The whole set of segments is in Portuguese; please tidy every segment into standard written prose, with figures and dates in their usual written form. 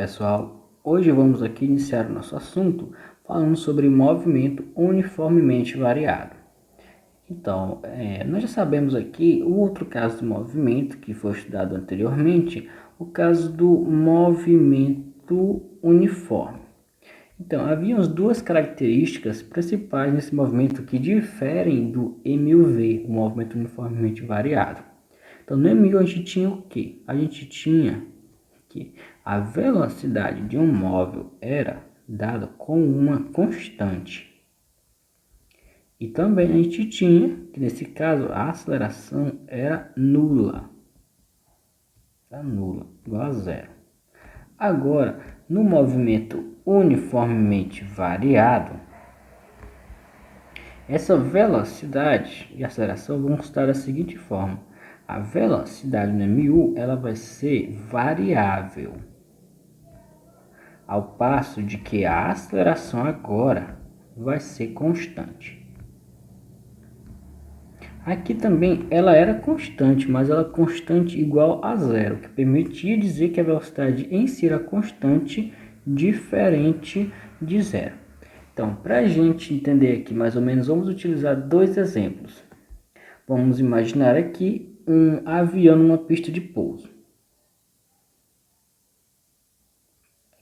pessoal, hoje vamos aqui iniciar o nosso assunto falando sobre movimento uniformemente variado. Então, nós já sabemos aqui o outro caso de movimento que foi estudado anteriormente, o caso do movimento uniforme. Então, havia duas características principais nesse movimento que diferem do MUV, o movimento uniformemente variado. Então, no MU a gente tinha o quê? A gente tinha que a velocidade de um móvel era dada com uma constante. E também a gente tinha que nesse caso a aceleração era nula. Era nula, igual a zero. Agora, no movimento uniformemente variado, essa velocidade e aceleração vão estar da seguinte forma. A velocidade no MU ela vai ser variável, ao passo de que a aceleração agora vai ser constante. Aqui também ela era constante, mas ela é constante igual a zero, que permitia dizer que a velocidade em si era constante, diferente de zero. Então, para a gente entender aqui mais ou menos, vamos utilizar dois exemplos. Vamos imaginar aqui um avião numa pista de pouso,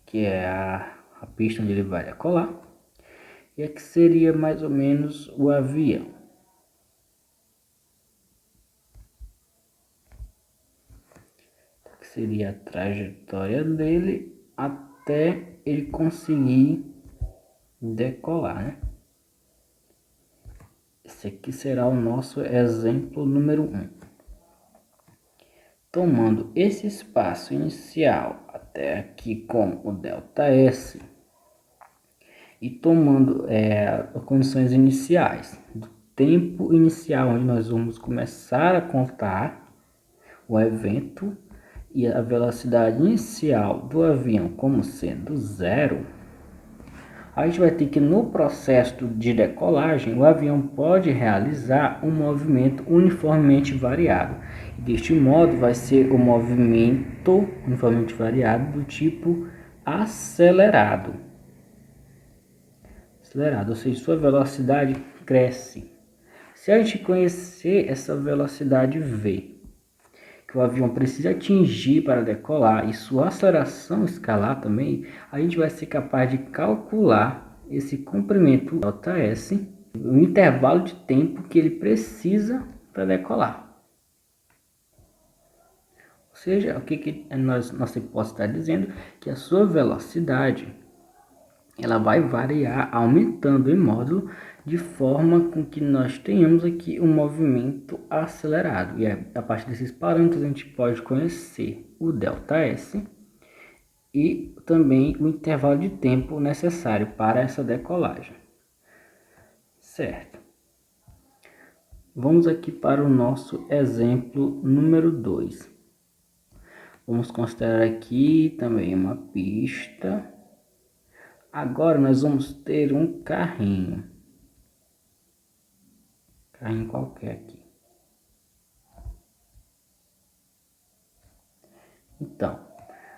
que é a pista onde ele vai decolar, e aqui seria mais ou menos o avião. Aqui seria a trajetória dele até ele conseguir decolar, né? Esse aqui será o nosso exemplo número 1. Tomando esse espaço inicial até aqui com o ΔS e tomando as condições iniciais do tempo inicial, onde nós vamos começar a contar o evento e a velocidade inicial do avião como sendo zero, a gente vai ter que no processo de decolagem o avião pode realizar um movimento uniformemente variado. Deste modo vai ser o movimento uniformemente variado do tipo acelerado. Ou seja, sua velocidade cresce. Se a gente conhecer essa velocidade V, que o avião precisa atingir para decolar, e sua aceleração escalar também, a gente vai ser capaz de calcular esse comprimento ΔS, o intervalo de tempo que ele precisa para decolar. Ou seja, o que nossa hipótese está dizendo? Que a sua velocidade ela vai variar aumentando em módulo de forma com que nós tenhamos aqui um movimento acelerado. E a partir desses parâmetros a gente pode conhecer o ΔS e também o intervalo de tempo necessário para essa decolagem. Certo. Vamos aqui para o nosso exemplo número 2. Vamos considerar aqui também uma pista. Agora nós vamos ter um carrinho. Carrinho qualquer aqui. Então,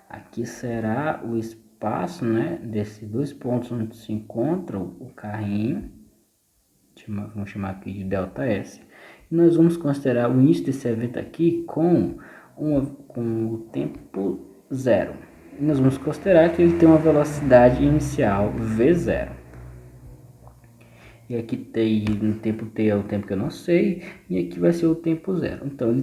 aqui será o espaço, né, desses dois pontos onde se encontra o carrinho. Vamos chamar aqui de ΔS. E nós vamos considerar o início desse evento aqui com o tempo zero. E nós vamos considerar que ele tem uma velocidade inicial V0. E aqui tem no tempo T é o tempo que eu não sei, e aqui vai ser o tempo zero. Então ele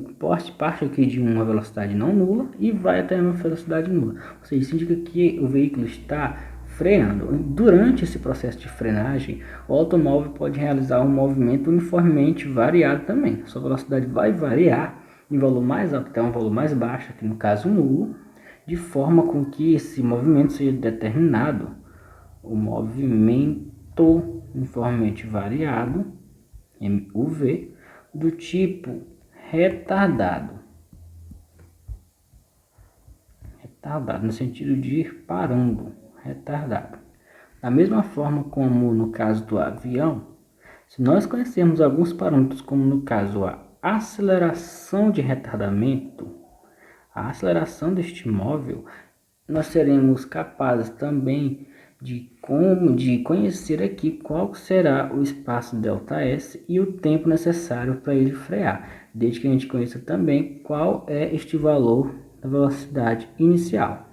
parte aqui de uma velocidade não nula e vai até uma velocidade nula. Ou seja, isso indica que o veículo está freando. Durante esse processo de frenagem, o automóvel pode realizar um movimento uniformemente variado também. Sua velocidade vai variar em valor mais alto até um valor mais baixo, aqui no caso nulo, de forma com que esse movimento seja determinado. O movimento uniformemente variado, MUV, do tipo retardado. Retardado no sentido de ir parando, retardado. Da mesma forma como no caso do avião, se nós conhecermos alguns parâmetros, como no caso a aceleração de retardamento, a aceleração deste móvel nós seremos capazes também de conhecer aqui qual será o espaço ΔS e o tempo necessário para ele frear, desde que a gente conheça também qual é este valor da velocidade inicial.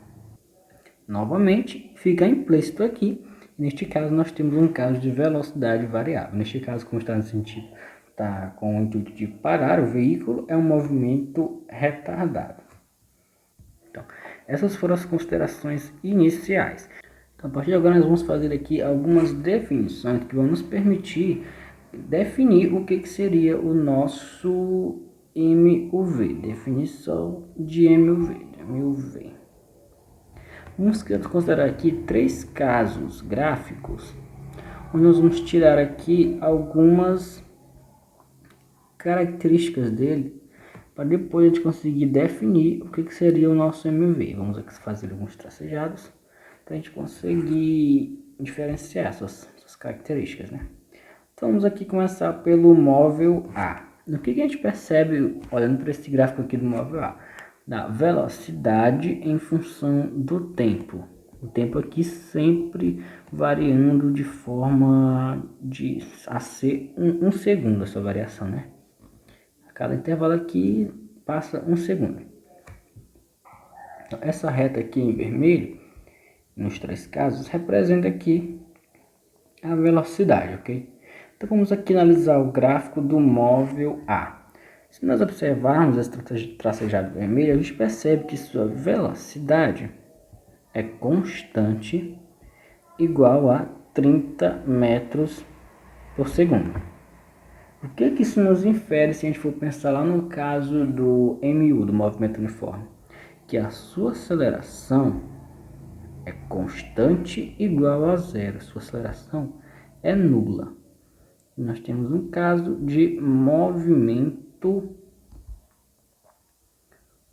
Novamente, fica implícito aqui. Neste caso, nós temos um caso de velocidade variável. Neste caso, como está no sentido, está com o intuito de parar o veículo, é um movimento retardado. Então, essas foram as considerações iniciais. Então, a partir de agora, nós vamos fazer aqui algumas definições que vão nos permitir definir o que seria o nosso MUV. Definição de MUV. Vamos considerar aqui 3 casos gráficos, onde nós vamos tirar aqui algumas características dele, para depois a gente conseguir definir o que seria o nosso MUV. Vamos aqui fazer alguns tracejados, para a gente conseguir diferenciar suas características, né? Então vamos aqui começar pelo móvel A. O que a gente percebe olhando para esse gráfico aqui do móvel A? Da velocidade em função do tempo. O tempo aqui sempre variando de forma a ser um segundo essa variação, né? A cada intervalo aqui passa 1 segundo. Então, essa reta aqui em vermelho, nos 3 casos, representa aqui a velocidade, ok? Então vamos aqui analisar o gráfico do móvel A. Se nós observarmos esse tracejado vermelho, a gente percebe que sua velocidade é constante, igual a 30 metros por segundo. O que isso nos infere se a gente for pensar lá no caso do MU, do movimento uniforme? Que a sua aceleração é constante, igual a zero. Sua aceleração é nula. Nós temos um caso de movimento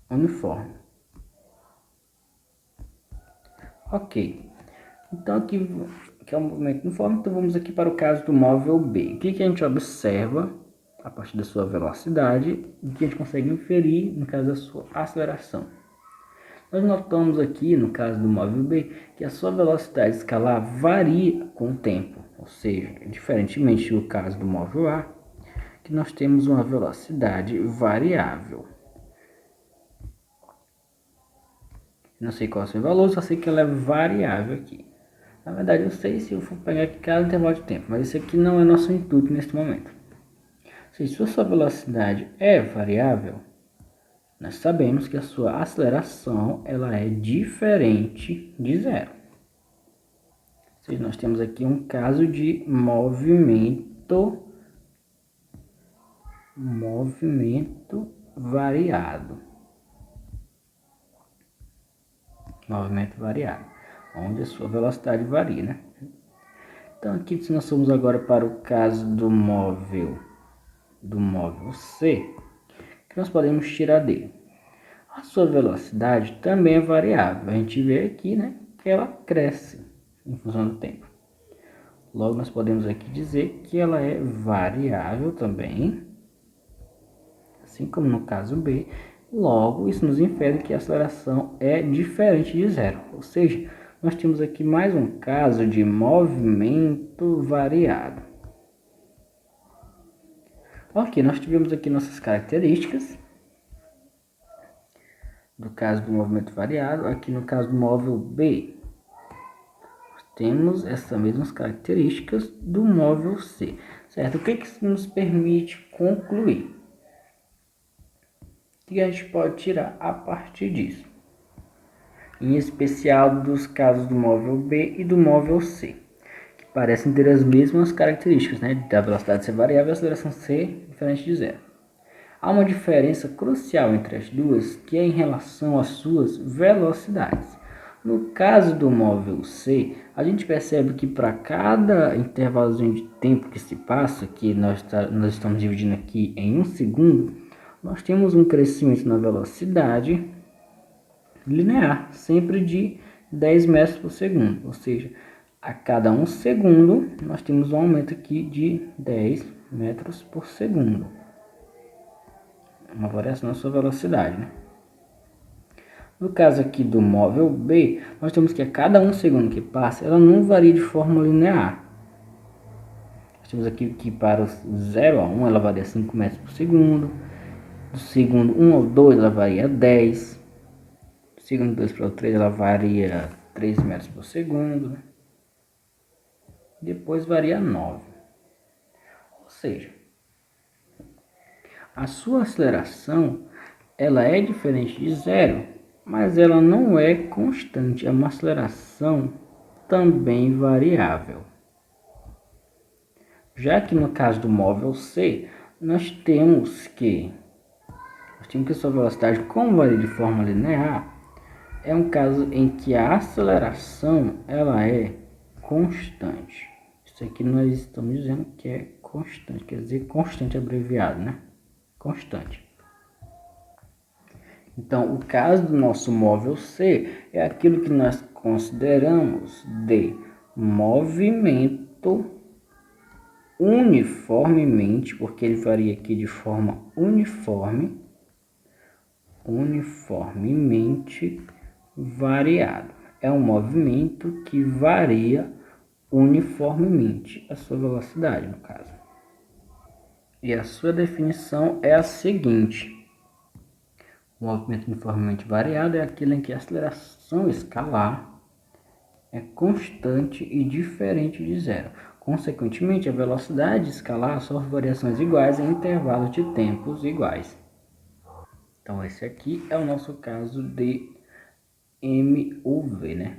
uniforme. Ok. Então aqui é o movimento uniforme, então vamos aqui para o caso do móvel B. O que a gente observa a partir da sua velocidade e que a gente consegue inferir no caso da sua aceleração? Nós notamos aqui no caso do móvel B que a sua velocidade escalar varia com o tempo, ou seja, diferentemente do caso do móvel A, que nós temos uma velocidade variável. Não sei qual é o seu valor, só sei que ela é variável aqui. Na verdade, eu sei se eu for pegar aqui cada intervalo de tempo, mas esse aqui não é nosso intuito neste momento. Se a sua velocidade é variável, nós sabemos que a sua aceleração ela é diferente de zero. Ou seja, nós temos aqui um caso de movimento variado. Movimento variado, onde a sua velocidade varia, né? Então aqui, se nós formos agora para o caso do móvel C, que nós podemos tirar dele? A sua velocidade também é variável. A gente vê aqui, né, que ela cresce em função do tempo. Logo, nós podemos aqui dizer que ela é variável também, assim como no caso B. Logo, isso nos infere que a aceleração é diferente de zero. Ou seja, nós temos aqui mais um caso de movimento variado. Ok, nós tivemos aqui nossas características do caso do movimento variado. Aqui no caso do móvel B, temos essas mesmas características do móvel C, certo? O que isso nos permite concluir? O que a gente pode tirar a partir disso? Em especial dos casos do móvel B e do móvel C, que parecem ter as mesmas características, né? Da velocidade ser variável e a aceleração ser diferente de zero. Há uma diferença crucial entre as duas, que é em relação às suas velocidades. No caso do móvel C, a gente percebe que para cada intervalozinho de tempo que se passa, que nós estamos dividindo aqui em 1 segundo, nós temos um crescimento na velocidade linear, sempre de 10 metros por segundo. Ou seja, a cada 1 segundo, nós temos um aumento aqui de 10 metros por segundo. Uma variação na sua velocidade, né? No caso aqui do móvel B, nós temos que a cada 1 segundo que passa, ela não varia de forma linear. Nós temos aqui que para o 0 a 1 ela varia 5 metros por segundo. Do segundo 1 ao 2 ela varia 10. Do segundo 2 para o 3 ela varia 3 metros por segundo. Depois varia 9. Ou seja, a sua aceleração ela é diferente de zero, mas ela não é constante. É uma aceleração também variável. Já que no caso do móvel C, nós temos que sua velocidade, como varia de forma linear, é um caso em que a aceleração ela é constante. Isso aqui nós estamos dizendo que é constante, quer dizer constante abreviado, né? Constante. Então, o caso do nosso móvel C é aquilo que nós consideramos de movimento uniformemente, porque ele varia aqui de forma uniformemente variado. É um movimento que varia uniformemente a sua velocidade, no caso. E a sua definição é a seguinte: o movimento uniformemente variado é aquele em que a aceleração escalar é constante e diferente de zero. Consequentemente, a velocidade escalar sofre variações iguais em intervalos de tempos iguais. Então, esse aqui é o nosso caso de MUV, né?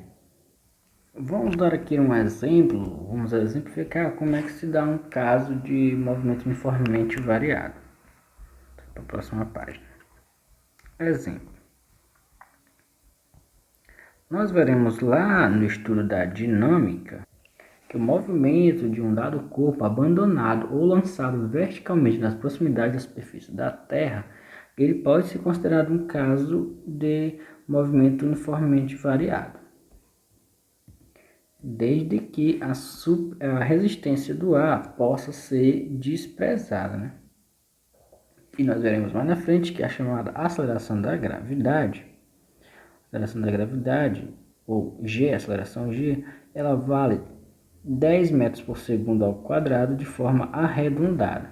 Vamos dar aqui um exemplo, vamos exemplificar como é que se dá um caso de movimento uniformemente variado. Para a próxima página. Exemplo. Nós veremos lá no estudo da dinâmica que o movimento de um dado corpo abandonado ou lançado verticalmente nas proximidades da superfície da Terra, ele pode ser considerado um caso de movimento uniformemente variado, desde que a resistência do ar possa ser desprezada, né? E nós veremos mais na frente que a chamada aceleração da gravidade, ou G, aceleração G, ela vale 10 metros por segundo ao quadrado de forma arredondada.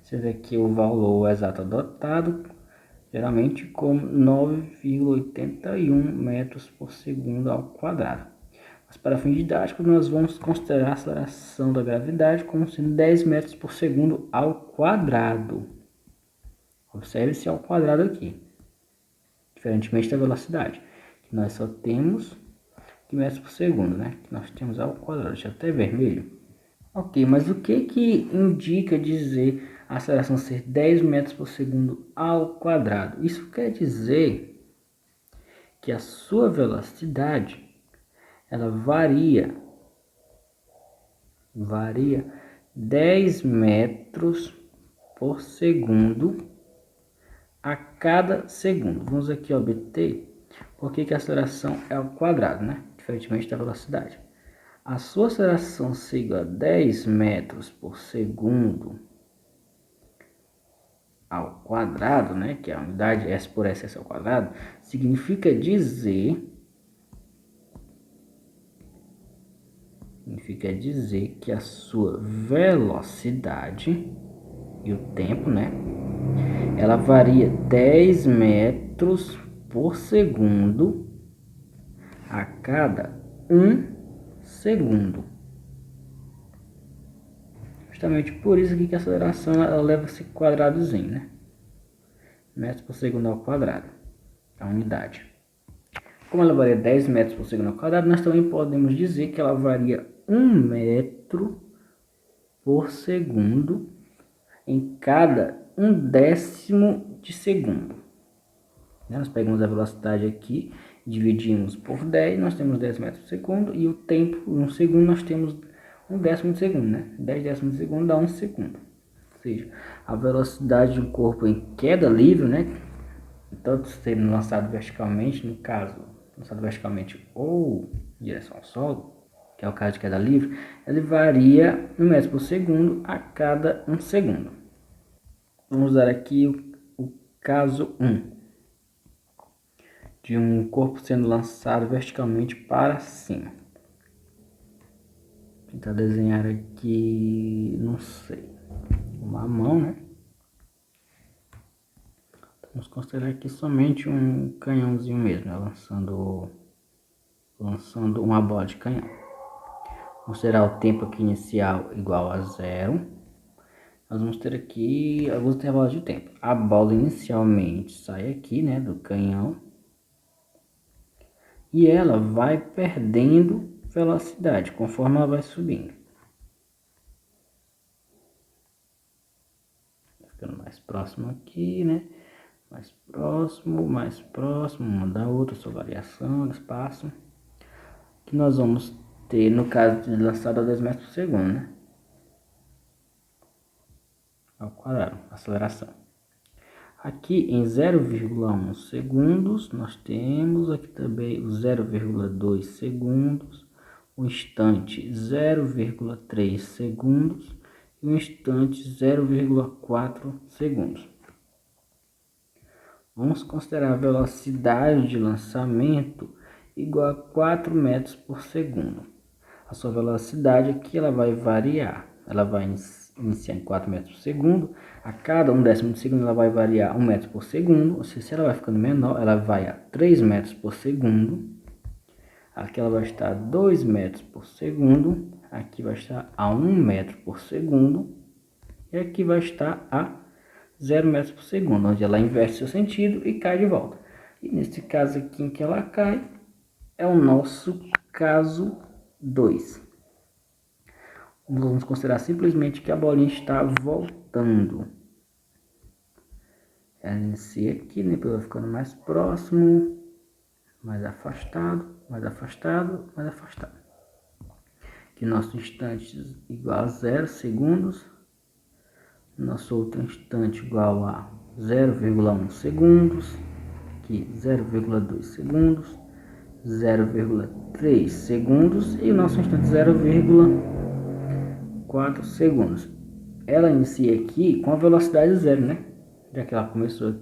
Você vê que o valor exato adotado, geralmente como 9,81 metros por segundo ao quadrado. Mas para fins didáticos, nós vamos considerar a aceleração da gravidade como sendo 10 metros por segundo ao quadrado. Observe-se ao quadrado aqui, diferentemente da velocidade, que nós só temos metros por segundo, né? Que nós temos ao quadrado, deixa até vermelho. Ok, mas o que indica dizer a aceleração ser 10 metros por segundo ao quadrado? Isso quer dizer que a sua velocidade ela varia 10 metros por segundo a cada segundo. Vamos aqui obter porque que a aceleração é ao quadrado, né? Diferentemente da velocidade. A sua aceleração ser igual a 10 metros por segundo ao quadrado, né? Que é a unidade S por S ao quadrado, significa dizer que a sua velocidade e o tempo, né? Ela varia 10 metros por segundo a cada 1 segundo. Justamente por isso aqui que a aceleração ela leva esse quadradozinho, né? Metros por segundo ao quadrado, a unidade. Como ela varia 10 metros por segundo ao quadrado, nós também podemos dizer que ela varia 1 metro por segundo em cada 1/10 de segundo. Nós pegamos a velocidade aqui, dividimos por 10, nós temos 10 metros por segundo, e o tempo, 1 segundo, nós temos 1/10 de segundo, né? 10 décimos de segundo dá 1 segundo. Ou seja, a velocidade do corpo em queda livre, né? Tanto sendo lançado verticalmente, no caso, lançado verticalmente ou em direção ao solo, que é o caso de queda livre, ele varia 1 metro por segundo a cada 1 segundo. Vamos usar aqui o caso 1. de um corpo sendo lançado verticalmente para cima. Vou tentar desenhar aqui, não sei, uma mão, né? Vamos considerar aqui somente um canhãozinho mesmo, né? lançando uma bola de canhão. Considerar o tempo aqui inicial igual a 0. Nós vamos ter aqui alguns intervalos de tempo. A bola inicialmente sai aqui, né, do canhão, e ela vai perdendo velocidade conforme ela vai subindo. Ficando mais próximo aqui, né? Mais próximo, uma da outra, sua variação de espaço. Que nós vamos ter no caso de lançado a 2 metros por segundo, né? Ao quadrado, aceleração. Aqui em 0,1 segundos, nós temos aqui também o 0,2 segundos, o instante 0,3 segundos e o instante 0,4 segundos. Vamos considerar a velocidade de lançamento igual a 4 metros por segundo. A sua velocidade aqui ela vai variar, ela vai iniciar em 4 metros por segundo, a cada 1/10 de segundo ela vai variar 1 metro por segundo, ou seja, se ela vai ficando menor, ela vai a 3 metros por segundo, aqui ela vai estar a 2 metros por segundo, aqui vai estar a 1 metro por segundo, e aqui vai estar a 0 metros por segundo, onde ela inverte seu sentido e cai de volta. E nesse caso aqui em que ela cai, é o nosso caso 2. Vamos considerar simplesmente que a bolinha está voltando. Ela inicia aqui, né? Depois vai ficando mais próximo, mais afastado, mais afastado, mais afastado. Aqui nosso instante igual a 0 segundos. Nosso outro instante igual a 0,1 segundos. Aqui 0,2 segundos. 0,3 segundos e o nosso instante 0,4 segundos. Ela inicia aqui com a velocidade 0, né? Já que ela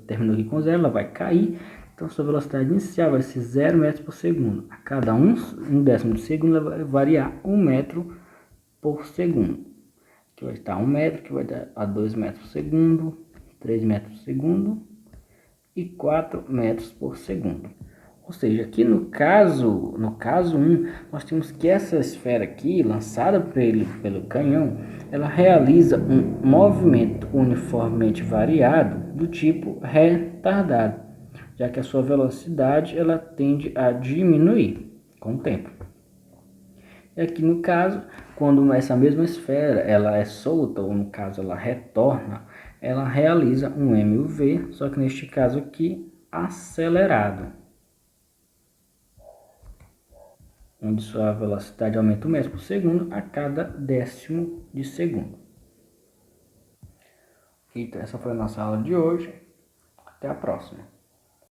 terminou aqui com 0, ela vai cair. Então, sua velocidade inicial vai ser 0 metros por segundo. A cada 1/10 de segundo, ela vai variar 1 metro por segundo. Aqui vai estar 1 metro, que vai dar a 2 metros por segundo, 3 metros por segundo e 4 metros por segundo. Ou seja, aqui no caso 1, nós temos que essa esfera aqui, lançada pelo canhão, ela realiza um movimento uniformemente variado do tipo retardado, já que a sua velocidade ela tende a diminuir com o tempo. E aqui no caso, quando essa mesma esfera ela é solta, ou no caso ela retorna, ela realiza um MUV, só que neste caso aqui, acelerado, onde sua velocidade aumenta 1 metro por segundo a cada 10º de segundo. Então, essa foi a nossa aula de hoje. Até a próxima.